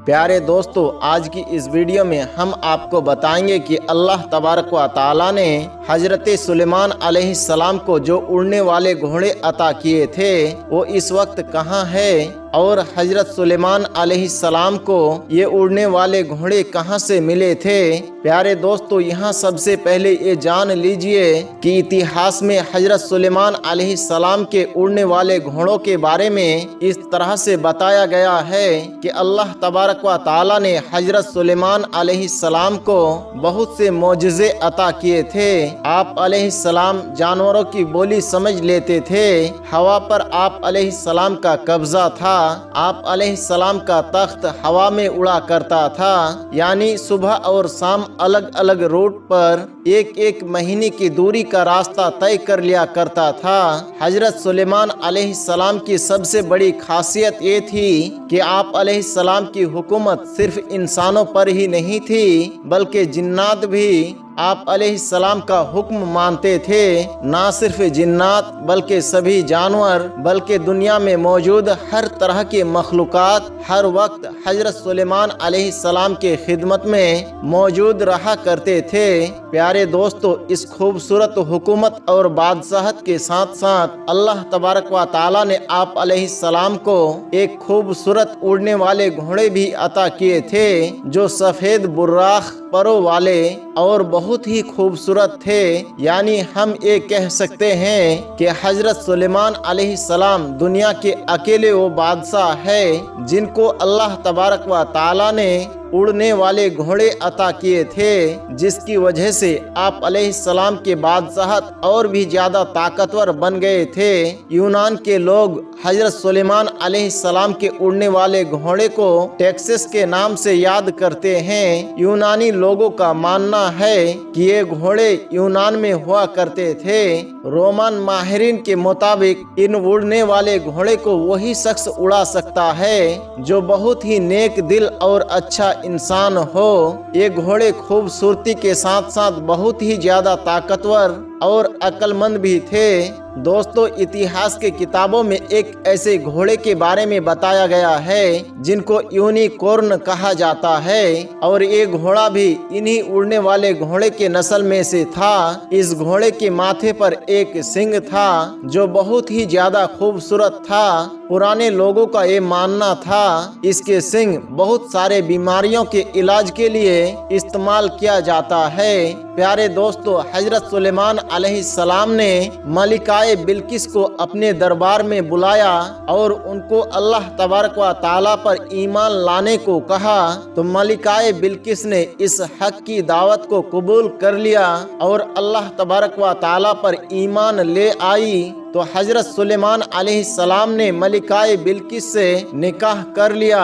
प्यारे दोस्तों, आज की इस वीडियो में हम आपको बताएंगे कि अल्लाह तबारक व तआला ने हजरत सुलेमान अलैहिस्सलाम को जो उड़ने वाले घोड़े अता किए थे वो इस वक्त कहाँ है और हजरत सुलेमान अलैहिस्सलाम को ये उड़ने वाले घोड़े कहाँ से मिले थे। प्यारे दोस्तों, यहाँ सबसे पहले ये जान लीजिए कि इतिहास में हजरत सुलेमान अलैहिस्सलाम के उड़ने वाले घोड़ों के बारे में इस तरह से बताया गया है कि अल्लाह तबारक व तआला ने हजरत सुलेमान अलैहिस्सलाम को बहुत से मोजज़े अता किए थे। आप अलैहिस्सलाम जानवरों की बोली समझ लेते थे, हवा पर आप अलैहिस्सलाम का कब्जा था, आप अलैहिस्सलाम का तख्त हवा में उड़ा करता था, यानी सुबह और शाम अलग अलग रूट पर एक एक महीने की दूरी का रास्ता तय कर लिया करता था। हजरत सुलेमान अलैहिस्सलाम की सबसे बड़ी खासियत ये थी कि आप अलैहिस्सलाम की हुकूमत सिर्फ इंसानों पर ही नहीं थी बल्कि जिन्नात भी आप अलैहिस्सलाम का हुक्म मानते थे। ना सिर्फ जिन्नात बल्कि सभी जानवर, बल्कि दुनिया में मौजूद हर तरह के मखलूक़ात हर वक्त हजरत सुलेमान अलैहिस्सलाम के खिदमत में मौजूद रहा करते थे। प्यारे दोस्तों, इस खूबसूरत हुकूमत और बादशाहत के साथ साथ अल्लाह तबारक व तआला ने आप अलैहिस्सलाम को एक खूबसूरत उड़ने वाले घोड़े भी अता किए थे जो सफ़ेद बुर्राख परों वाले और बहुत ही खूबसूरत थे। यानी हम ये कह सकते हैं कि हजरत सुलेमान अलैहिस्सलाम दुनिया के अकेले वो बादशाह है जिनको अल्लाह तबारक व तआला ने उड़ने वाले घोड़े अता किए थे, जिसकी वजह से आप अलैहिस्सलाम के बादशाहत और भी ज़्यादा ताकतवर बन गए थे। यूनान के लोग हजरत सुलेमान अलैहिस्सलाम के उड़ने वाले घोड़े को टेक्सस के नाम से याद करते हैं। यूनानी लोगों का मानना है कि ये घोड़े यूनान में हुआ करते थे। रोमन माहिरीन के मुताबिक इन उड़ने वाले घोड़े को वही शख्स उड़ा सकता है जो बहुत ही नेक दिल और अच्छा इंसान हो। ये घोड़े खूबसूरती के साथ साथ बहुत ही ज्यादा ताकतवर और अक्लमंद भी थे। दोस्तों, इतिहास के किताबों में एक ऐसे घोड़े के बारे में बताया गया है जिनको यूनिकॉर्न कहा जाता है और ये घोड़ा भी इन्हीं उड़ने वाले घोड़े के नस्ल में से था। इस घोड़े के माथे पर एक सिंग था जो बहुत ही ज्यादा खूबसूरत था। पुराने लोगों का ये मानना था इसके सिंग बहुत सारे बीमारियों के इलाज के लिए इस्तेमाल किया जाता है। प्यारे दोस्तों, हजरत सुलेमान अलैहिस्सलाम ने मलिकाए बिल्किस को अपने दरबार में बुलाया और उनको अल्लाह तबारक व तआला पर ईमान लाने को कहा, तो मलिकाए बिल्किस ने इस हक की दावत को कबूल कर लिया और अल्लाह तबारक व तआला पर ईमान ले आई। तो हजरत सुलेमान अलैहिस्सलाम ने मलिकाए बिल्किस से निकाह कर लिया।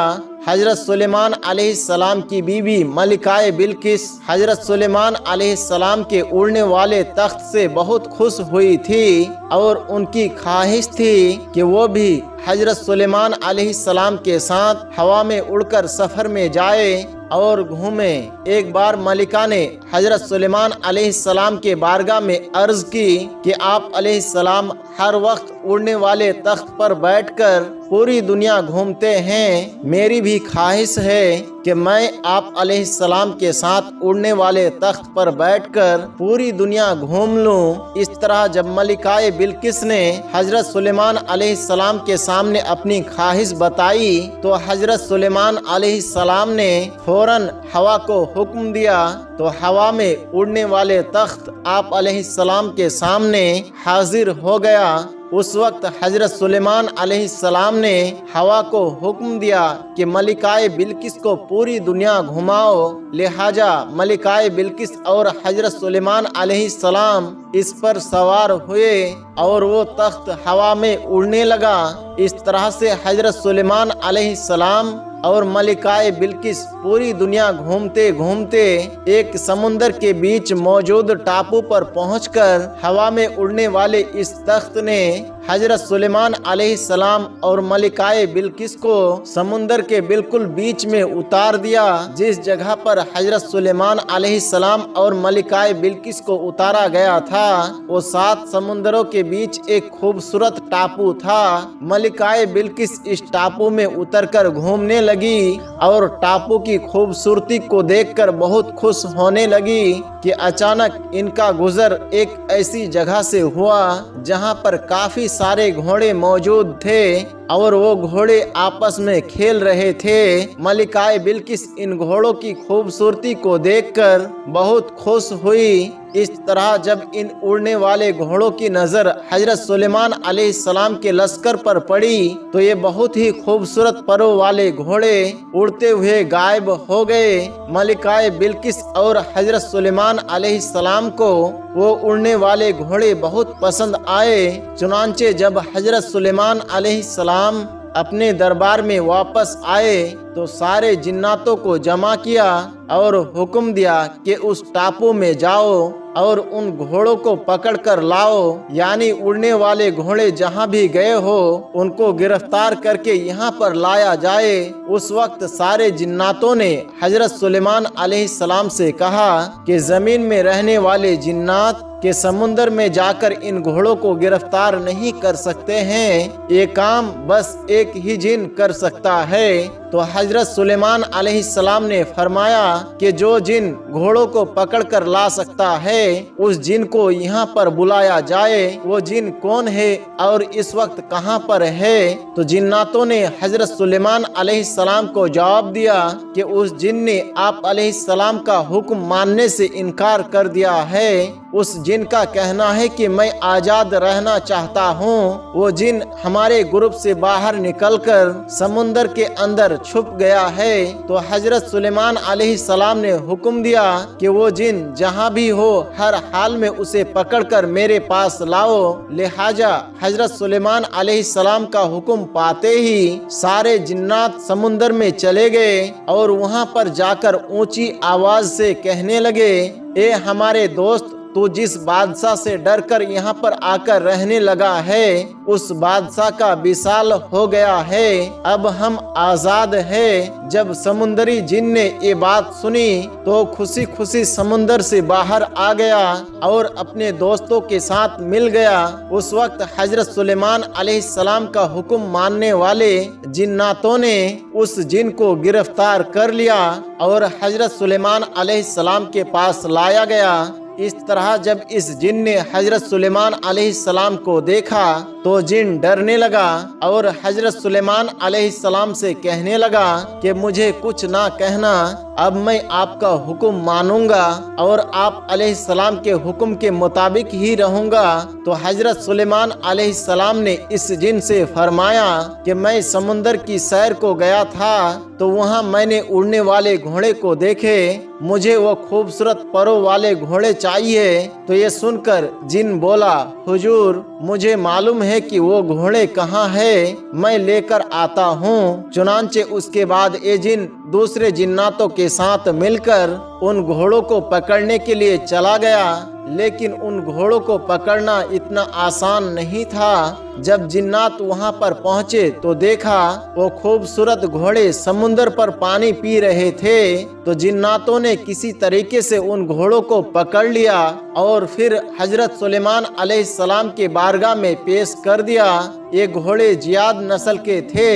हजरत सुलेमान अलैहिस्सलाम की बीवी मलिकाए बिल्किस हजरत सुलेमान अलैहिस्सलाम के उड़ने वाले तख्त से बहुत खुश हुई थी और उनकी ख्वाहिश थी कि वो भी हजरत सुलेमान अलैहिस्सलाम के साथ हवा में उड़कर सफ़र में जाए और घूमे। एक बार मलिका ने हजरत सुलेमान अलैहिस्सलाम के बारगाह में अर्ज की कि आप अलैहिस्सलाम हर वक्त उड़ने वाले तख्त पर बैठकर पूरी दुनिया घूमते हैं, मेरी भी ख्वाहिश है कि मैं आप अलैहिस्सलाम के साथ उड़ने वाले तख्त पर बैठकर पूरी दुनिया घूम लूं। इस तरह जब मलिकाए बिल्किस ने हजरत सुलेमान अलैहिस्सलाम के सामने अपनी ख्वाहिश बताई तो हजरत सुलेमान अलैहिस्सलाम ने फौरन हवा को हुक्म दिया, तो हवा में उड़ने वाले तख्त आप अलैहिस्सलाम के सामने हाजिर हो गया। उस वक्त हजरत सुलेमान अलैहिस्सलाम ने हवा को हुक्म दिया कि मलिकाए बिल्किस को पूरी दुनिया घुमाओ। लिहाजा मलिकाए बिल्किस और हजरत सुलेमान अलैहिस्सलाम इस पर सवार हुए और वो तख्त हवा में उड़ने लगा। इस तरह से हजरत सुलेमान अलैहिस्सलाम और मलिकाए बिल्किस पूरी दुनिया घूमते घूमते एक समुंदर के बीच मौजूद टापू पर पहुंचकर हवा में उड़ने वाले इस तख्त ने हजरत सुलेमान अलैहिस्सलाम और मलिकाए बिल्किस को समुंदर के बिल्कुल बीच में उतार दिया। जिस जगह पर हजरत सुलेमान अलैहिस्सलाम और मलिकाए बिल्किस को उतारा गया था वो 7 समुंदरों के बीच एक खूबसूरत टापू था। मलिकाए बिल्किस इस टापू में उतरकर घूमने लगी और टापू की खूबसूरती को देखकर बहुत खुश होने लगी कि अचानक इनका गुजर एक ऐसी जगह से हुआ जहां पर काफी सारे घोड़े मौजूद थे और वो घोड़े आपस में खेल रहे थे। मलिकाए बिल्किस इन घोड़ों की खूबसूरती को देखकर बहुत खुश हुई। इस तरह जब इन उड़ने वाले घोड़ों की नजर हजरत सुलेमान अलैहिस्सलाम के लश्कर पर पड़ी तो ये बहुत ही खूबसूरत परों वाले घोड़े उड़ते हुए गायब हो गए। मलिकाए बिल्किस और हजरत सुलेमान अलैहिस्सलाम को वो उड़ने वाले घोड़े बहुत पसंद आए। चुनांचे जब हजरत सुलेमान अलैहिस्सलाम अपने दरबार में वापस आए तो सारे जिन्नातों को जमा किया और हुक्म दिया कि उस टापू में जाओ और उन घोड़ों को पकड़ कर लाओ, यानी उड़ने वाले घोड़े जहां भी गए हो उनको गिरफ्तार करके यहाँ पर लाया जाए। उस वक्त सारे जिन्नातों ने हजरत सुलेमान अलैहिस्सलाम से कहा कि जमीन में रहने वाले जिन्नात कि समुंदर में जाकर इन घोड़ों को गिरफ्तार नहीं कर सकते हैं, ये काम बस एक ही जिन कर सकता है। तो हजरत सुलेमान अलैहिस्सलाम ने फरमाया कि जो जिन घोड़ों को पकड़ कर ला सकता है उस जिन को यहाँ पर बुलाया जाए। वो जिन कौन है और इस वक्त कहाँ पर है? तो जिन्नातों ने हजरत सुलेमान अलैहिस्सलाम को जवाब दिया कि उस जिन ने आप अलैहिस्सलाम का हुक्म मानने से इनकार कर दिया है। उस जिन का कहना है कि मैं आजाद रहना चाहता हूँ। वो जिन हमारे ग्रुप से बाहर निकलकर समुंदर के अंदर छुप गया है। तो हजरत सुलेमान अलैहिस्सलाम ने हुक्म दिया कि वो जिन जहाँ भी हो हर हाल में उसे पकड़कर मेरे पास लाओ। लिहाजा हजरत सुलेमान अलैहिस्सलाम का हुक्म पाते ही सारे जिन्नात समुंदर में चले गए और वहाँ पर जाकर ऊंची आवाज से कहने लगे, ए हमारे दोस्त, तू जिस बादशाह से डर कर यहाँ पर आकर रहने लगा है उस बादशाह का विशाल हो गया है। अब हम आजाद है। जब समुंदरी जिन ने ये बात सुनी तो खुशी खुशी समुंदर से बाहर आ गया और अपने दोस्तों के साथ मिल गया। उस वक्त हजरत सुलेमान अलैहिस्सलाम का हुक्म मानने वाले जिन्नातों ने उस जिन को गिरफ्तार कर लिया और हजरत सुलेमान अलैहिस्सलाम के पास लाया गया। इस तरह जब इस जिन ने हजरत सुलेमान अलैहिस्सलाम को देखा तो जिन डरने लगा और हजरत सुलेमान अलैहिस्सलाम से कहने लगा कि मुझे कुछ ना कहना, अब मैं आपका हुक्म मानूंगा और आप अलैहिस्सलाम के हुक्म के मुताबिक ही रहूंगा। तो हजरत सुलेमान अलैहिस्सलाम ने इस जिन से फरमाया कि मैं समुंदर की सैर को गया था तो वहाँ मैंने उड़ने वाले घोड़े को देखे, मुझे वो खूबसूरत परों वाले घोड़े चाहिए। तो ये सुनकर जिन बोला, हुजूर मुझे मालूम है कि वो घोड़े कहाँ है, मैं लेकर आता हूँ। चुनांचे उसके बाद ये जिन दूसरे जिन्नातों के साथ मिलकर उन घोड़ों को पकड़ने के लिए चला गया, लेकिन उन घोड़ों को पकड़ना इतना आसान नहीं था। जब जिन्नात वहां पर पहुंचे तो देखा वो खूबसूरत घोड़े समुंदर पर पानी पी रहे थे। तो जिन्नातों ने किसी तरीके से उन घोड़ों को पकड़ लिया और फिर हजरत सुलेमान अलैहिस्सलाम के बारगाह में पेश कर दिया। ये घोड़े जियाद नस्ल के थे।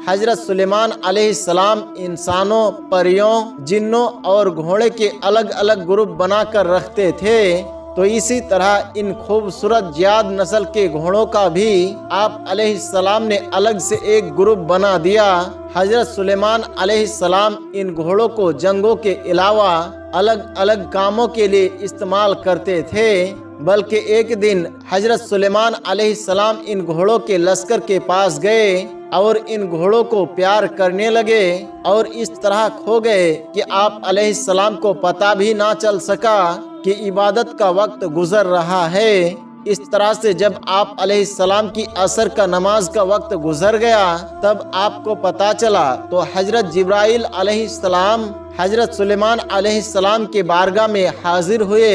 हजरत सुलेमान अलैहिस्सलाम इंसानों, परियों, जिन्नों और घोड़े के अलग अलग ग्रुप बनाकर रखते थे। तो इसी तरह इन खूबसूरत जियाद नस्ल के घोड़ों का भी आप अलैहिस्सलाम ने अलग से एक ग्रुप बना दिया। हजरत सुलेमान अलैहिस्सलाम इन घोड़ों को जंगों के अलावा अलग अलग कामों के लिए इस्तेमाल करते थे। बल्कि एक दिन हजरत सुलेमान अलैहिस्सलाम इन घोड़ों के लश्कर के पास गए और इन घोड़ों को प्यार करने लगे और इस तरह खो गए कि आप अलैहिस्सलाम को पता भी ना चल सका कि इबादत का वक्त गुजर रहा है। इस तरह से जब आप अलैहिस्सलाम की असर का नमाज का वक्त गुजर गया तब आपको पता चला तो हजरत जिब्राइल अलैहिस्सलाम हजरत सुलेमान अलैहिस्सलाम के बारगाह में हाजिर हुए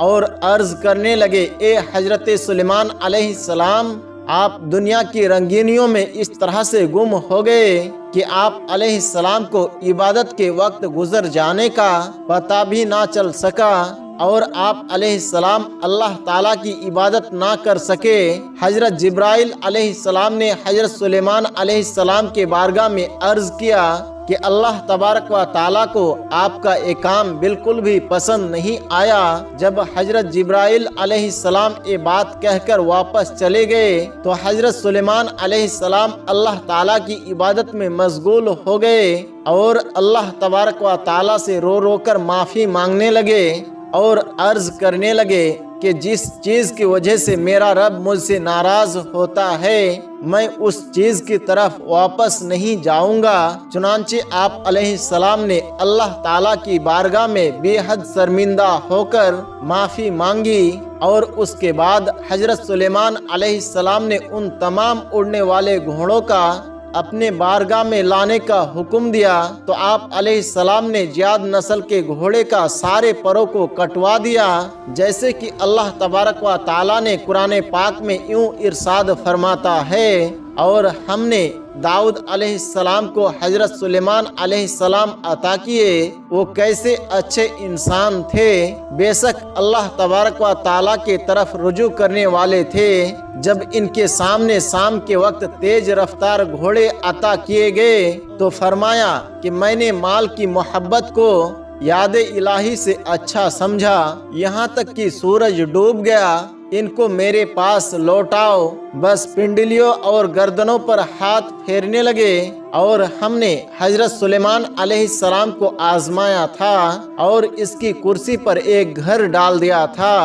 और अर्ज करने लगे, ए हजरत सुलेमान अलैहिस्सलाम, आप दुनिया की रंगीनियों में इस तरह से गुम हो गए कि आप अलैहिस्सलाम को इबादत के वक्त गुजर जाने का पता भी ना चल सका और आप अलैहिस्सलाम अल्लाह ताला की इबादत ना कर सके। हजरत जिब्राइल अलैहिस्सलाम ने हजरत सुलेमान अलैहिस्सलाम के बारगाह में अर्ज किया कि अल्लाह तबारक व ताला को आपका एक काम बिल्कुल भी पसंद नहीं आया। जब हजरत जिब्राइल अलैहिस्सलाम ये बात कहकर वापस चले गए तो हजरत सुलेमान अलैहिस्सलाम अल्लाह ताला की इबादत में मशगूल हो गए और अल्लाह तबारक व ताला से रो रो कर माफ़ी मांगने लगे और अर्ज करने लगे कि जिस चीज़ की वजह से मेरा रब मुझसे नाराज होता है मैं उस चीज़ की तरफ वापस नहीं जाऊंगा। चुनांचे आप अलैहिस्सलाम ने अल्लाह ताला की बारगाह में बेहद शर्मिंदा होकर माफ़ी मांगी और उसके बाद हजरत सुलेमान अलैहिस्सलाम ने उन तमाम उड़ने वाले घोड़ों का अपने बारगाह में लाने का हुक्म दिया तो आप अलैहिस्सलाम ने जियाद नस्ल के घोड़े का सारे परों को कटवा दिया। जैसे कि अल्लाह तबारक व ताला ने कुरान पाक में यूं इरशाद फरमाता है, और हमने दाऊद अलैहिस्सलाम को हजरत सुलेमान अलैहिस्सलाम अता किए, वो कैसे अच्छे इंसान थे। बेशक अल्लाह तबारक व ताला के तरफ रुजू करने वाले थे। जब इनके सामने शाम के वक्त तेज रफ्तार घोड़े अता किए गए तो फरमाया कि मैंने माल की मोहब्बत को याद इलाही से अच्छा समझा, यहाँ तक कि सूरज डूब गया। इनको मेरे पास लौटाओ। बस पिंडलियों और गर्दनों पर हाथ फेरने लगे और हमने हजरत सुलेमान अलैहिस्सलाम को आजमाया था और इसकी कुर्सी पर एक घर डाल दिया था।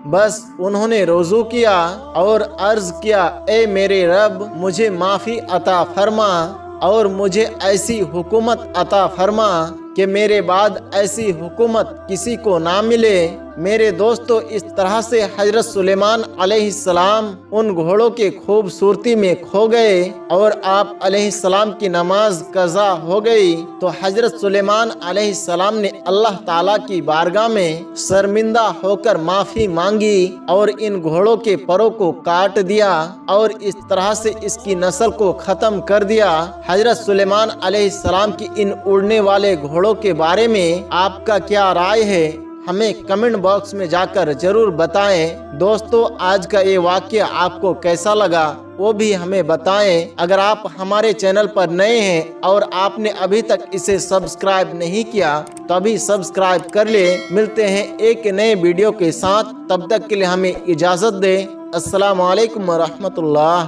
बस उन्होंने रोज़ू किया और अर्ज किया, ए मेरे रब मुझे माफ़ी अता फरमा और मुझे ऐसी हुकूमत अता फरमा कि मेरे बाद ऐसी हुकूमत किसी को ना मिले। मेरे दोस्तों, इस तरह से हजरत सुलेमान अलैहिस्सलाम उन घोड़ों के खूबसूरती में खो गए और आप अलैहिस्सलाम की नमाज कज़ा हो गई तो हजरत सुलेमान अलैहिस्सलाम ने अल्लाह ताला की बारगाह में शर्मिंदा होकर माफ़ी मांगी और इन घोड़ों के परों को काट दिया और इस तरह से इसकी नस्ल को ख़त्म कर दिया। हजरत सुलेमान अलैहिस्सलाम की इन उड़ने वाले घोड़ों के बारे में आपका क्या राय है, हमें कमेंट बॉक्स में जाकर जरूर बताएं। दोस्तों, आज का ये वाक़या आपको कैसा लगा वो भी हमें बताएं। अगर आप हमारे चैनल पर नए हैं और आपने अभी तक इसे सब्सक्राइब नहीं किया तो अभी सब्सक्राइब कर ले। मिलते हैं एक नए वीडियो के साथ, तब तक के लिए हमें इजाज़त दें। अस्सलाम वालेकुम व रहमतुल्लाह।